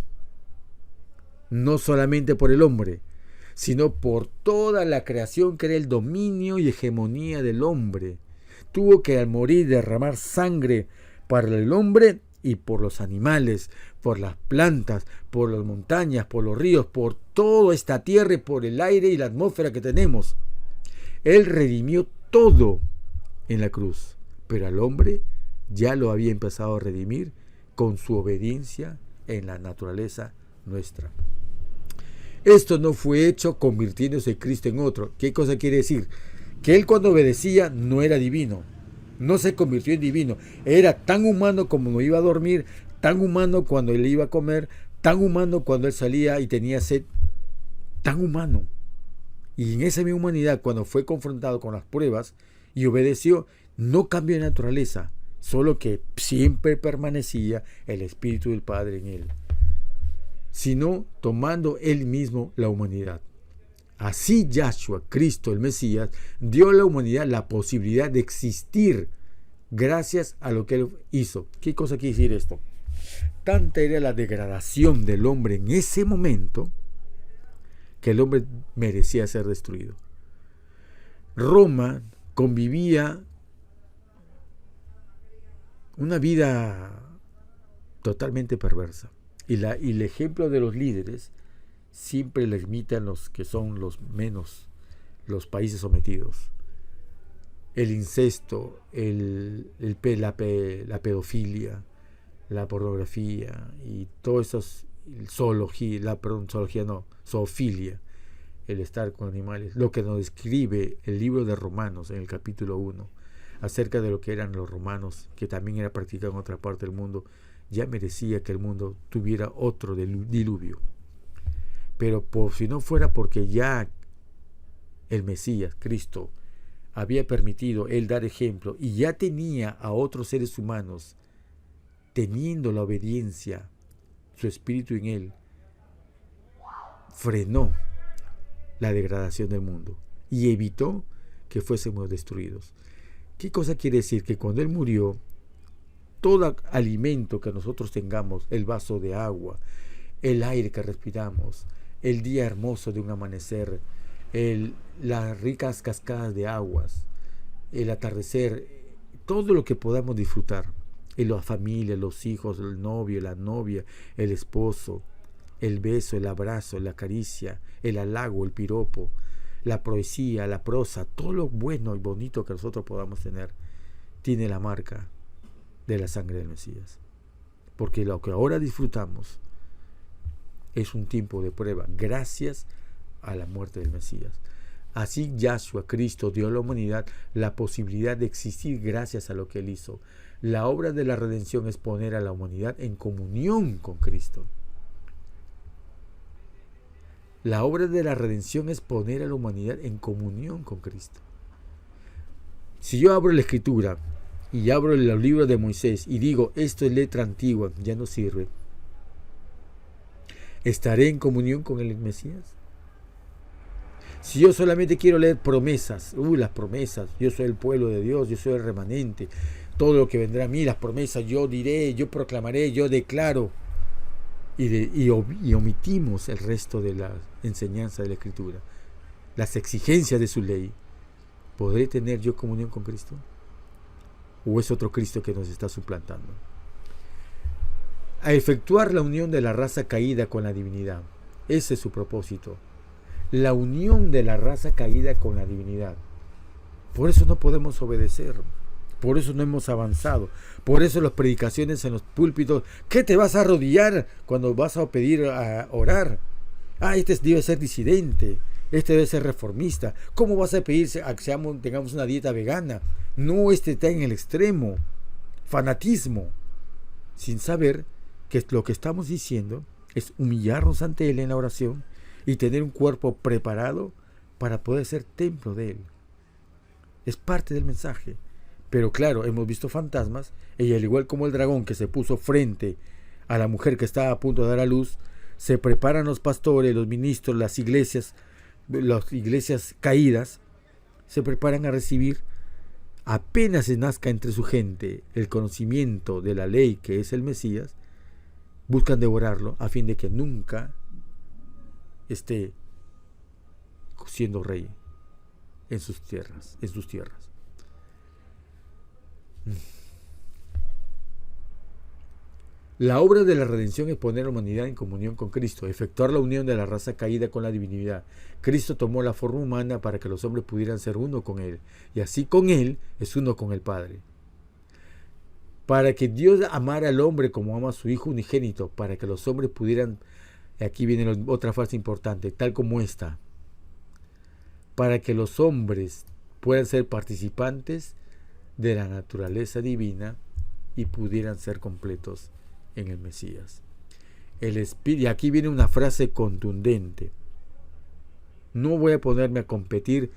no solamente por el hombre, sino por toda la creación, que era el dominio y hegemonía del hombre. Tuvo que al morir derramar sangre para el hombre y por los animales, por las plantas, por las montañas, por los ríos, por toda esta tierra y por el aire y la atmósfera que tenemos. Él redimió todo en la cruz, pero al hombre ya lo había empezado a redimir con su obediencia en la naturaleza nuestra. Esto no fue hecho convirtiéndose Cristo en otro. ¿Qué cosa quiere decir? Que él, cuando obedecía, no era divino, no se convirtió en divino. Era tan humano como iba a dormir, tan humano cuando él iba a comer, tan humano cuando él salía y tenía sed, tan humano. Y en esa misma humanidad, cuando fue confrontado con las pruebas y obedeció, no cambió de naturaleza, solo que siempre permanecía el Espíritu del Padre en él, sino tomando él mismo la humanidad. Así Yahshua, Cristo el Mesías, dio a la humanidad la posibilidad de existir gracias a lo que él hizo. ¿Qué cosa quiere decir esto? Tanta era la degradación del hombre en ese momento que el hombre merecía ser destruido. Roma convivía una vida totalmente perversa. Y el ejemplo de los líderes siempre le imitan los que son los menos, los países sometidos. El incesto, la pedofilia, la pornografía y todo eso, zoofilia, el estar con animales, lo que nos describe el libro de Romanos en el capítulo 1, acerca de lo que eran los romanos, que también era practicado en otra parte del mundo. Ya merecía que el mundo tuviera otro diluvio. Pero si no fuera porque ya el Mesías, Cristo, había permitido él dar ejemplo y ya tenía a otros seres humanos teniendo la obediencia, su espíritu en él, frenó la degradación del mundo y evitó que fuésemos destruidos. ¿Qué cosa quiere decir? Que cuando él murió, todo alimento que nosotros tengamos, el vaso de agua, el aire que respiramos, el día hermoso de un amanecer, las ricas cascadas de aguas, el atardecer, todo lo que podamos disfrutar, y la familia, los hijos, el novio, la novia, el esposo, el beso, el abrazo, la caricia, el halago, el piropo, la poesía, la prosa, todo lo bueno y bonito que nosotros podamos tener, tiene la marca de la sangre del Mesías. Porque lo que ahora disfrutamos es un tiempo de prueba gracias a la muerte del Mesías. Así Yahshua, Cristo, dio a la humanidad la posibilidad de existir gracias a lo que él hizo. La obra de la redención es poner a la humanidad en comunión con Cristo. La obra de la redención es poner a la humanidad en comunión con Cristo. Si yo abro la Escritura y abro los libros de Moisés y digo, esto es letra antigua, ya no sirve, ¿estaré en comunión con el Mesías? Si yo solamente quiero leer promesas, las promesas, yo soy el pueblo de Dios, yo soy el remanente, todo lo que vendrá a mí, las promesas, yo diré, yo proclamaré, yo declaro, y omitimos el resto de la enseñanza de la Escritura, las exigencias de su ley, ¿podré tener yo comunión con Cristo? ¿O es otro Cristo que nos está suplantando? A efectuar la unión de la raza caída con la divinidad, ese es su propósito. La unión de la raza caída con la divinidad. Por eso no podemos obedecer. Por eso no hemos avanzado. Por eso las predicaciones en los púlpitos. ¿Qué te vas a arrodillar cuando vas a pedir a orar? Este debe ser disidente. Este debe ser reformista. ¿Cómo vas a pedir a que tengamos una dieta vegana? No, está en el extremo. Fanatismo. Sin saber que lo que estamos diciendo es humillarnos ante Él en la oración y tener un cuerpo preparado para poder ser templo de Él. Es parte del mensaje. Pero claro, hemos visto fantasmas, y al igual como el dragón que se puso frente a la mujer que estaba a punto de dar a luz, se preparan los pastores, los ministros, las iglesias caídas, se preparan a recibir, apenas se nazca entre su gente el conocimiento de la ley que es el Mesías, buscan devorarlo a fin de que nunca esté siendo rey en sus tierras. La obra de la redención es poner a la humanidad en comunión con Cristo, efectuar la unión de la raza caída con la divinidad. Cristo tomó la forma humana para que los hombres pudieran ser uno con Él, y así con Él es uno con el Padre. Para que Dios amara al hombre como ama a su Hijo unigénito, para que los hombres pudieran, aquí viene otra frase importante, tal como esta, para que los hombres puedan ser participantes de la naturaleza divina y pudieran ser completos en el Mesías. El Espíritu, y aquí viene una frase contundente. No voy a ponerme a competir,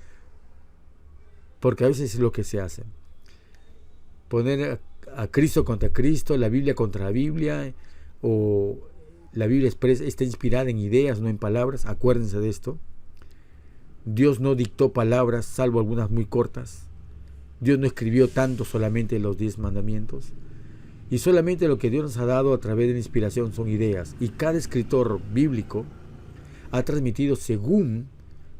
porque a veces es lo que se hace. Poner a Cristo contra Cristo, la Biblia contra la Biblia, o la Biblia está inspirada en ideas, no en palabras. Acuérdense de esto. Dios no dictó palabras, salvo algunas muy cortas. Dios no escribió tanto, solamente los 10 mandamientos. Y solamente lo que Dios nos ha dado a través de la inspiración son ideas. Y cada escritor bíblico ha transmitido según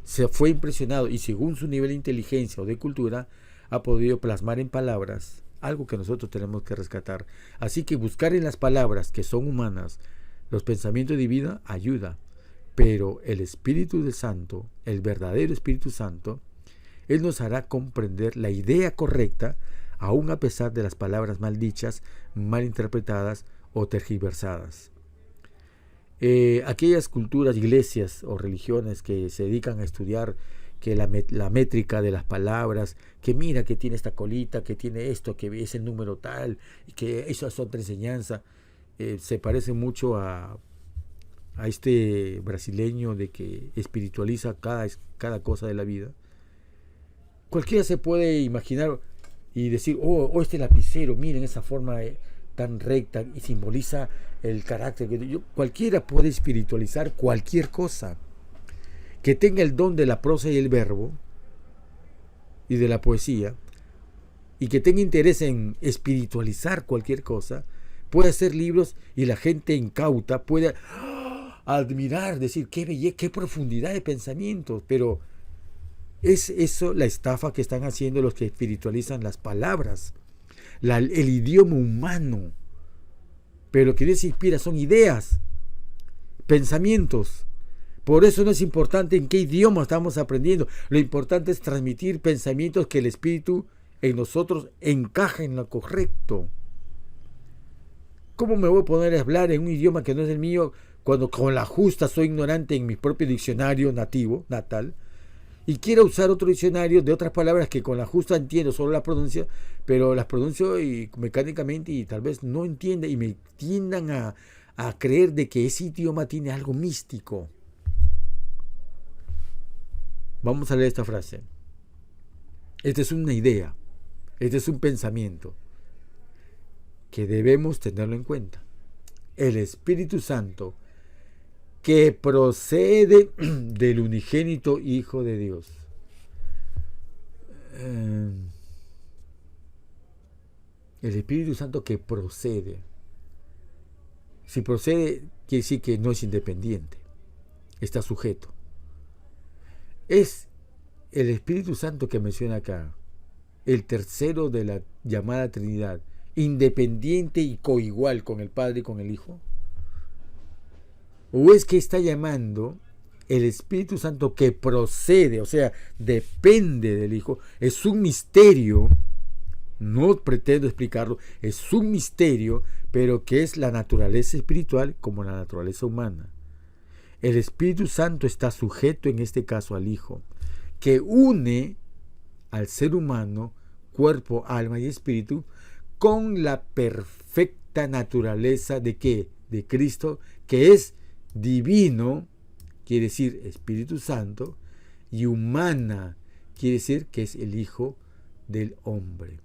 se fue impresionado y según su nivel de inteligencia o de cultura, ha podido plasmar en palabras algo que nosotros tenemos que rescatar. Así que buscar en las palabras que son humanas los pensamientos divinos ayuda. Pero el Espíritu del Santo, el verdadero Espíritu Santo, Él nos hará comprender la idea correcta, aún a pesar de las palabras mal dichas, mal interpretadas o tergiversadas. Aquellas culturas, iglesias o religiones que se dedican a estudiar que la métrica de las palabras, que mira que tiene esta colita, que tiene esto, que es el número tal, y que eso es otra enseñanza, se parece mucho a este brasileño de que espiritualiza cada cosa de la vida. Cualquiera se puede imaginar y decir, este lapicero, miren esa forma tan recta y simboliza el carácter. Cualquiera puede espiritualizar cualquier cosa. Que tenga el don de la prosa y el verbo y de la poesía, y que tenga interés en espiritualizar cualquier cosa, puede hacer libros y la gente incauta puede admirar, decir, qué belleza, qué profundidad de pensamientos, pero es eso la estafa que están haciendo los que espiritualizan las palabras, el idioma humano. Pero lo que Dios inspira son ideas, pensamientos. Por eso no es importante en qué idioma estamos aprendiendo. Lo importante es transmitir pensamientos que el Espíritu en nosotros encaje en lo correcto. ¿Cómo me voy a poner a hablar en un idioma que no es el mío cuando con la justa soy ignorante en mi propio diccionario natal? Y quiero usar otro diccionario de otras palabras que con la justa entiendo, solo las pronuncio, pero las pronuncio mecánicamente y tal vez no entienda y me tiendan a creer de que ese idioma tiene algo místico. Vamos a leer esta frase. Esta es una idea, este es un pensamiento que debemos tenerlo en cuenta. El Espíritu Santo que procede del unigénito Hijo de Dios. El Espíritu Santo que procede. Si procede, quiere decir que no es independiente, está sujeto. Es el Espíritu Santo que menciona acá, el tercero de la llamada Trinidad, independiente y coigual con el Padre y con el Hijo. ¿O es que está llamando el Espíritu Santo que procede, o sea, depende del Hijo? Es un misterio, no pretendo explicarlo, es un misterio, pero que es la naturaleza espiritual como la naturaleza humana. El Espíritu Santo está sujeto en este caso al Hijo, que une al ser humano, cuerpo, alma y espíritu, con la perfecta naturaleza de ¿qué? De Cristo, que es divino, quiere decir Espíritu Santo, y humana, quiere decir que es el Hijo del hombre,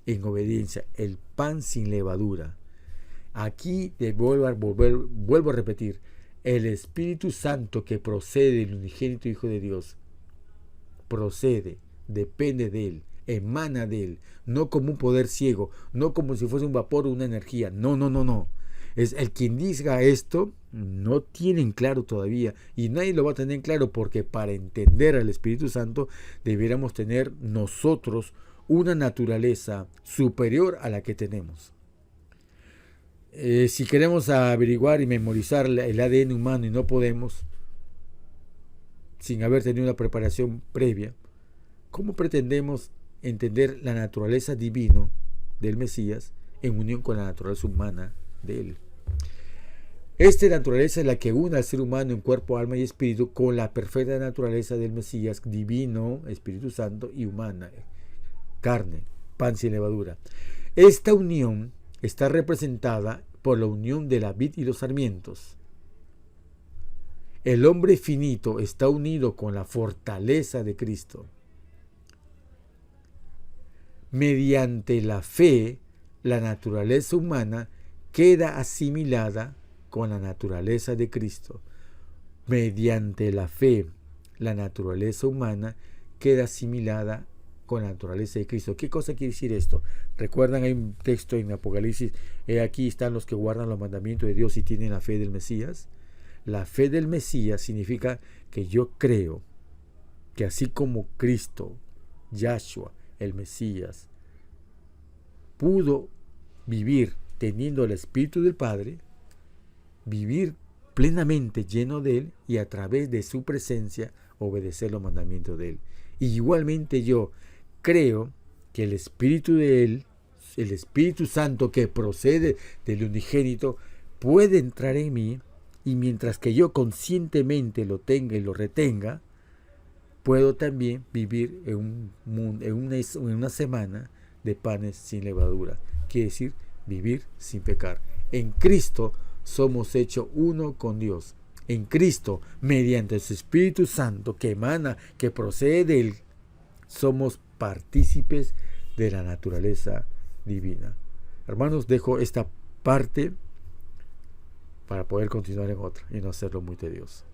en obediencia, el pan sin levadura. Aquí vuelvo a repetir, el Espíritu Santo que procede del unigénito Hijo de Dios, procede, depende de Él, emana de Él, no como un poder ciego, no como si fuese un vapor o una energía, no. Es el quien diga esto, no tienen claro todavía, y nadie lo va a tener claro, porque para entender al Espíritu Santo debiéramos tener nosotros una naturaleza superior a la que tenemos. Si queremos averiguar y memorizar el ADN humano y no podemos, sin haber tenido una preparación previa, ¿cómo pretendemos entender la naturaleza divina del Mesías en unión con la naturaleza humana de Él? Esta naturaleza es la que une al ser humano en cuerpo, alma y espíritu con la perfecta naturaleza del Mesías divino, Espíritu Santo, y humana, carne, pan sin levadura. Esta unión está representada por la unión de la vid y los sarmientos. El hombre finito está unido con la fortaleza de Cristo. Mediante la fe, la naturaleza humana queda asimilada con la naturaleza de Cristo. Mediante la fe, la naturaleza humana queda asimilada con la naturaleza de Cristo. ¿Qué cosa quiere decir esto? ¿Recuerdan? Hay un texto en Apocalipsis, aquí están los que guardan los mandamientos de Dios y tienen la fe del Mesías. La fe del Mesías significa que yo creo que así como Cristo, Yahshua, el Mesías, pudo vivir teniendo el Espíritu del Padre, vivir plenamente lleno de Él y a través de su presencia obedecer los mandamientos de Él. Y igualmente yo creo que el Espíritu de Él, el Espíritu Santo que procede del unigénito, puede entrar en mí, y mientras que yo conscientemente lo tenga y lo retenga, puedo también vivir en una semana de panes sin levadura. Quiere decir vivir sin pecar. En Cristo somos hechos uno con Dios. En Cristo, mediante su Espíritu Santo que emana, que procede de Él, somos partícipes de la naturaleza divina. Hermanos, dejo esta parte para poder continuar en otra y no hacerlo muy tedioso.